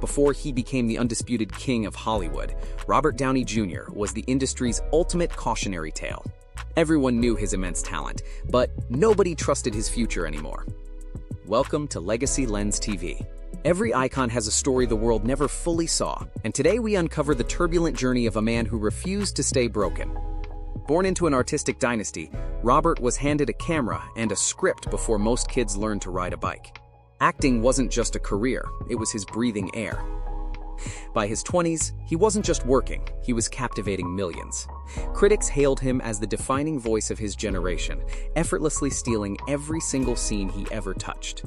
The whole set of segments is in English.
Before he became the undisputed king of Hollywood, Robert Downey Jr. was the industry's ultimate cautionary tale. Everyone knew his immense talent, but nobody trusted his future anymore. Welcome to Legacy Lens TV. Every icon has a story the world never fully saw, and today we uncover the turbulent journey of a man who refused to stay broken. Born into an artistic dynasty, Robert was handed a camera and a script before most kids learned to ride a bike. Acting wasn't just a career, it was his breathing air. By his 20s, he wasn't just working, he was captivating millions. Critics hailed him as the defining voice of his generation, effortlessly stealing every single scene he ever touched.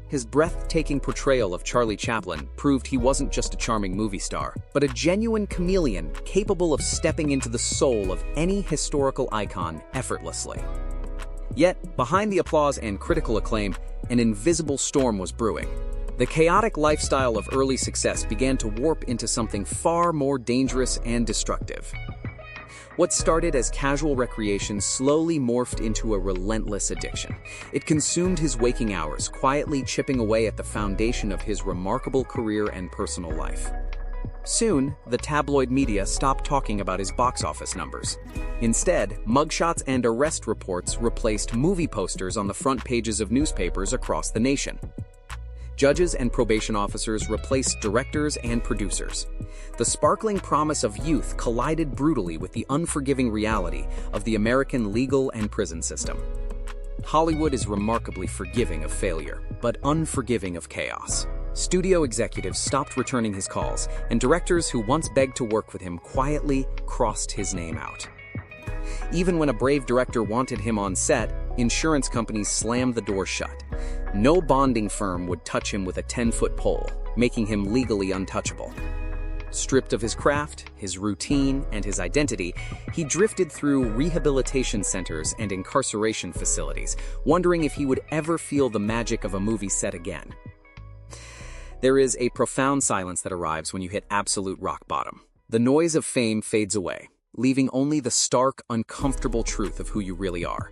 His breathtaking portrayal of Charlie Chaplin proved he wasn't just a charming movie star, but a genuine chameleon capable of stepping into the soul of any historical icon effortlessly. Yet, behind the applause and critical acclaim, an invisible storm was brewing. The chaotic lifestyle of early success began to warp into something far more dangerous and destructive. What started as casual recreation slowly morphed into a relentless addiction. It consumed his waking hours, quietly chipping away at the foundation of his remarkable career and personal life. Soon, the tabloid media stopped talking about his box office numbers. Instead, mugshots and arrest reports replaced movie posters on the front pages of newspapers across the nation. Judges and probation officers replaced directors and producers. The sparkling promise of youth collided brutally with the unforgiving reality of the American legal and prison system. Hollywood is remarkably forgiving of failure, but unforgiving of chaos. Studio executives stopped returning his calls, and directors who once begged to work with him quietly crossed his name out. Even when a brave director wanted him on set, insurance companies slammed the door shut. No bonding firm would touch him with a 10-foot pole, making him legally untouchable. Stripped of his craft, his routine, and his identity, he drifted through rehabilitation centers and incarceration facilities, wondering if he would ever feel the magic of a movie set again. There is a profound silence that arrives when you hit absolute rock bottom. The noise of fame fades away, leaving only the stark, uncomfortable truth of who you really are.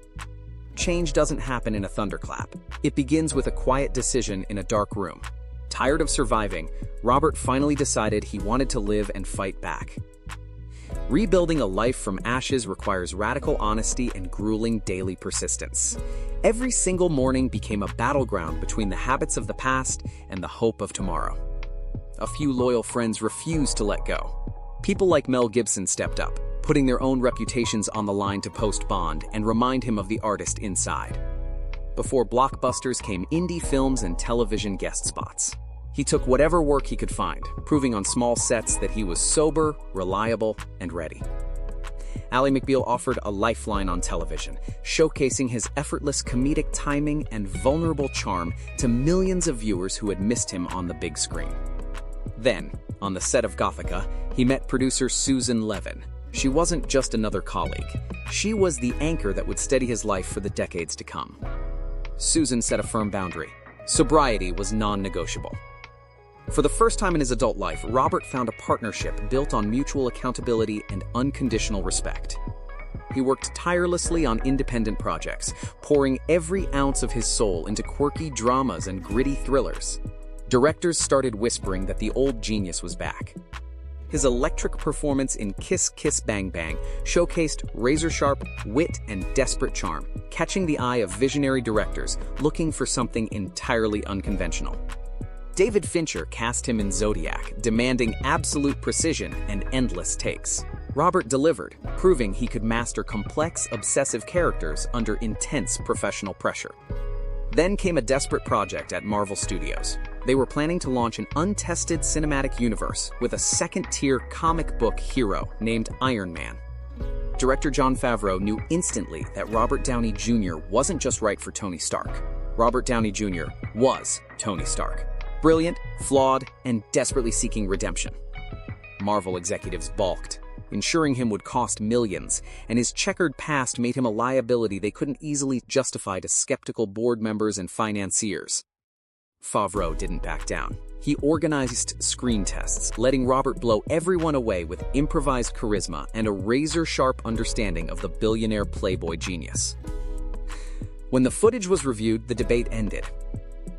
Change doesn't happen in a thunderclap. It begins with a quiet decision in a dark room. Tired of surviving, Robert finally decided he wanted to live and fight back. Rebuilding a life from ashes requires radical honesty and grueling daily persistence. Every single morning became a battleground between the habits of the past and the hope of tomorrow. A few loyal friends refused to let go. People like Mel Gibson stepped up, putting their own reputations on the line to post bond and remind him of the artist inside. Before blockbusters came indie films and television guest spots. He took whatever work he could find, proving on small sets that he was sober, reliable, and ready. Ally McBeal offered a lifeline on television, showcasing his effortless comedic timing and vulnerable charm to millions of viewers who had missed him on the big screen. Then, on the set of Gothica, he met producer Susan Levin. She wasn't just another colleague. She was the anchor that would steady his life for the decades to come. Susan set a firm boundary. Sobriety was non-negotiable. For the first time in his adult life, Robert found a partnership built on mutual accountability and unconditional respect. He worked tirelessly on independent projects, pouring every ounce of his soul into quirky dramas and gritty thrillers. Directors started whispering that the old genius was back. His electric performance in Kiss Kiss Bang Bang showcased razor-sharp wit and desperate charm, catching the eye of visionary directors looking for something entirely unconventional. David Fincher cast him in Zodiac, demanding absolute precision and endless takes. Robert delivered, proving he could master complex, obsessive characters under intense professional pressure. Then came a desperate project at Marvel Studios. They were planning to launch an untested cinematic universe with a second-tier comic book hero named Iron Man. Director Jon Favreau knew instantly that Robert Downey Jr. wasn't just right for Tony Stark. Robert Downey Jr. was Tony Stark. Brilliant, flawed, and desperately seeking redemption. Marvel executives balked. Ensuring him would cost millions, and his checkered past made him a liability they couldn't easily justify to skeptical board members and financiers. Favreau didn't back down. He organized screen tests, letting Robert blow everyone away with improvised charisma and a razor-sharp understanding of the billionaire playboy genius. When the footage was reviewed, the debate ended.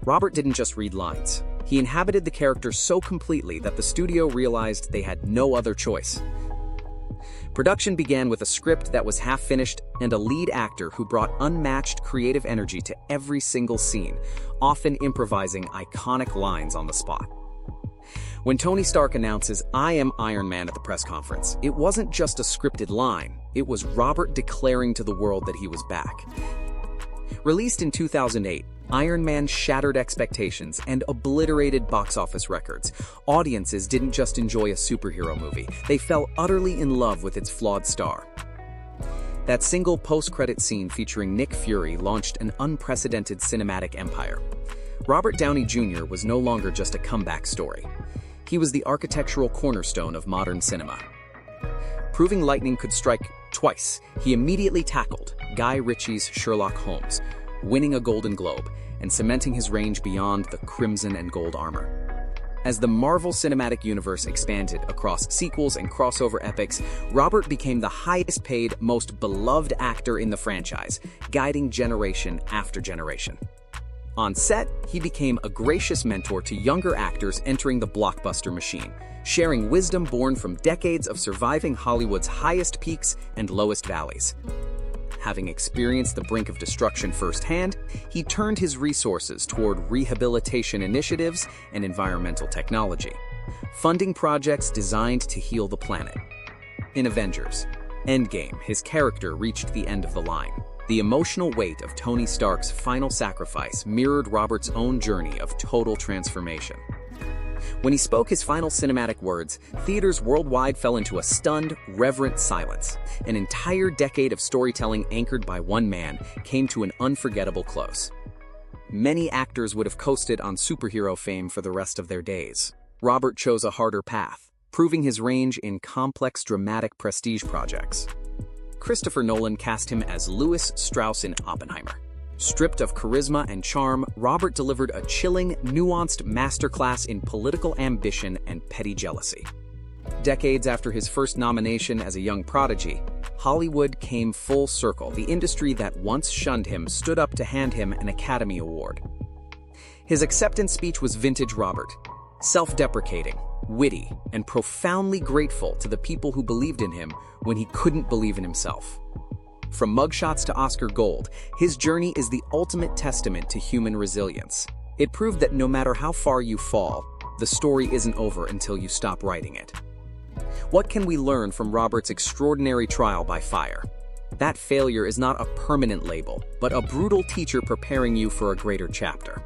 Robert didn't just read lines. He inhabited the character so completely that the studio realized they had no other choice. Production began with a script that was half-finished and a lead actor who brought unmatched creative energy to every single scene, often improvising iconic lines on the spot. When Tony Stark announces, "I am Iron Man" at the press conference, it wasn't just a scripted line, it was Robert declaring to the world that he was back. Released in 2008, Iron Man shattered expectations and obliterated box office records. Audiences didn't just enjoy a superhero movie, they fell utterly in love with its flawed star. That single post-credit scene featuring Nick Fury launched an unprecedented cinematic empire. Robert Downey Jr. was no longer just a comeback story. He was the architectural cornerstone of modern cinema. Proving lightning could strike twice, he immediately tackled Guy Ritchie's Sherlock Holmes, winning a Golden Globe and cementing his range beyond the crimson and gold armor. As the Marvel Cinematic Universe expanded across sequels and crossover epics, Robert became the highest-paid, most beloved actor in the franchise, guiding generation after generation. On set, he became a gracious mentor to younger actors entering the blockbuster machine, sharing wisdom born from decades of surviving Hollywood's highest peaks and lowest valleys. Having experienced the brink of destruction firsthand, he turned his resources toward rehabilitation initiatives and environmental technology, funding projects designed to heal the planet. In Avengers Endgame, his character reached the end of the line. The emotional weight of Tony Stark's final sacrifice mirrored Robert's own journey of total transformation. When he spoke his final cinematic words, theaters worldwide fell into a stunned, reverent silence. An entire decade of storytelling anchored by one man came to an unforgettable close. Many actors would have coasted on superhero fame for the rest of their days. Robert chose a harder path, proving his range in complex, dramatic prestige projects. Christopher Nolan cast him as Louis Strauss in Oppenheimer. Stripped of charisma and charm, Robert delivered a chilling, nuanced masterclass in political ambition and petty jealousy. Decades after his first nomination as a young prodigy, Hollywood came full circle. The industry that once shunned him stood up to hand him an Academy Award. His acceptance speech was vintage Robert, self-deprecating, witty, and profoundly grateful to the people who believed in him when he couldn't believe in himself. From mugshots to Oscar gold, his journey is the ultimate testament to human resilience. It proved that no matter how far you fall, the story isn't over until you stop writing it. What can we learn from Robert's extraordinary trial by fire? That failure is not a permanent label, but a brutal teacher preparing you for a greater chapter.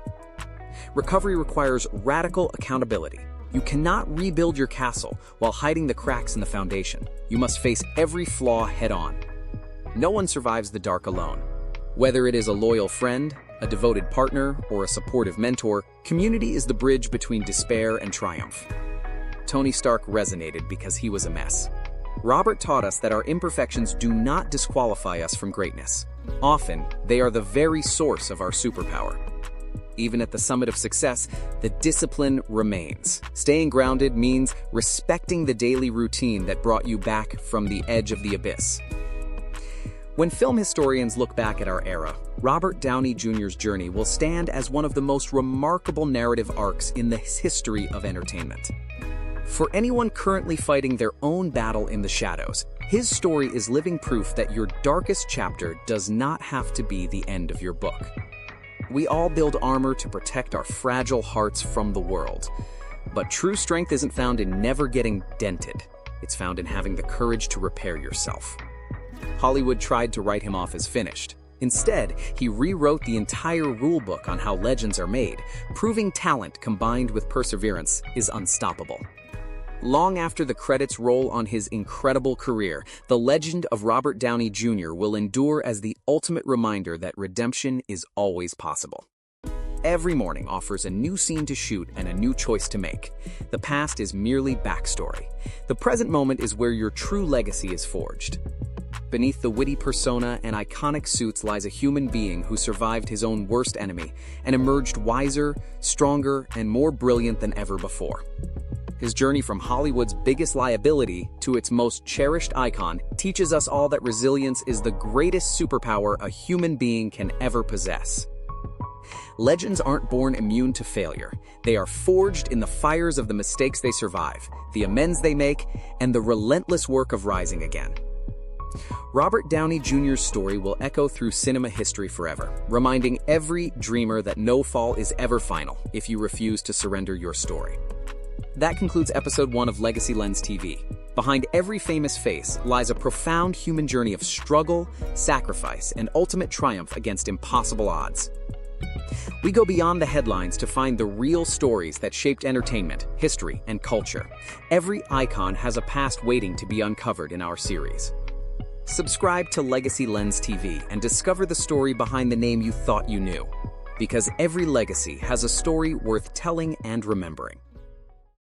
Recovery requires radical accountability. You cannot rebuild your castle while hiding the cracks in the foundation. You must face every flaw head-on. No one survives the dark alone. Whether it is a loyal friend, a devoted partner, or a supportive mentor, community is the bridge between despair and triumph. Tony Stark resonated because he was a mess. Robert taught us that our imperfections do not disqualify us from greatness. Often, they are the very source of our superpower. Even at the summit of success, the discipline remains. Staying grounded means respecting the daily routine that brought you back from the edge of the abyss. When film historians look back at our era, Robert Downey Jr.'s journey will stand as one of the most remarkable narrative arcs in the history of entertainment. For anyone currently fighting their own battle in the shadows, his story is living proof that your darkest chapter does not have to be the end of your book. We all build armor to protect our fragile hearts from the world. But true strength isn't found in never getting dented. It's found in having the courage to repair yourself. Hollywood tried to write him off as finished. Instead, he rewrote the entire rulebook on how legends are made, proving talent combined with perseverance is unstoppable. Long after the credits roll on his incredible career, the legend of Robert Downey Jr. will endure as the ultimate reminder that redemption is always possible. Every morning offers a new scene to shoot and a new choice to make. The past is merely backstory. The present moment is where your true legacy is forged. Beneath the witty persona and iconic suits lies a human being who survived his own worst enemy and emerged wiser, stronger, and more brilliant than ever before. His journey from Hollywood's biggest liability to its most cherished icon teaches us all that resilience is the greatest superpower a human being can ever possess. Legends aren't born immune to failure. They are forged in the fires of the mistakes they survive, the amends they make, and the relentless work of rising again. Robert Downey Jr.'s story will echo through cinema history forever, reminding every dreamer that no fall is ever final if you refuse to surrender your story. That concludes episode 1 of Legacy Lens TV. Behind every famous face lies a profound human journey of struggle, sacrifice, and ultimate triumph against impossible odds. We go beyond the headlines to find the real stories that shaped entertainment, history, and culture. Every icon has a past waiting to be uncovered in our series. Subscribe to Legacy Lens TV and discover the story behind the name you thought you knew. Because every legacy has a story worth telling and remembering.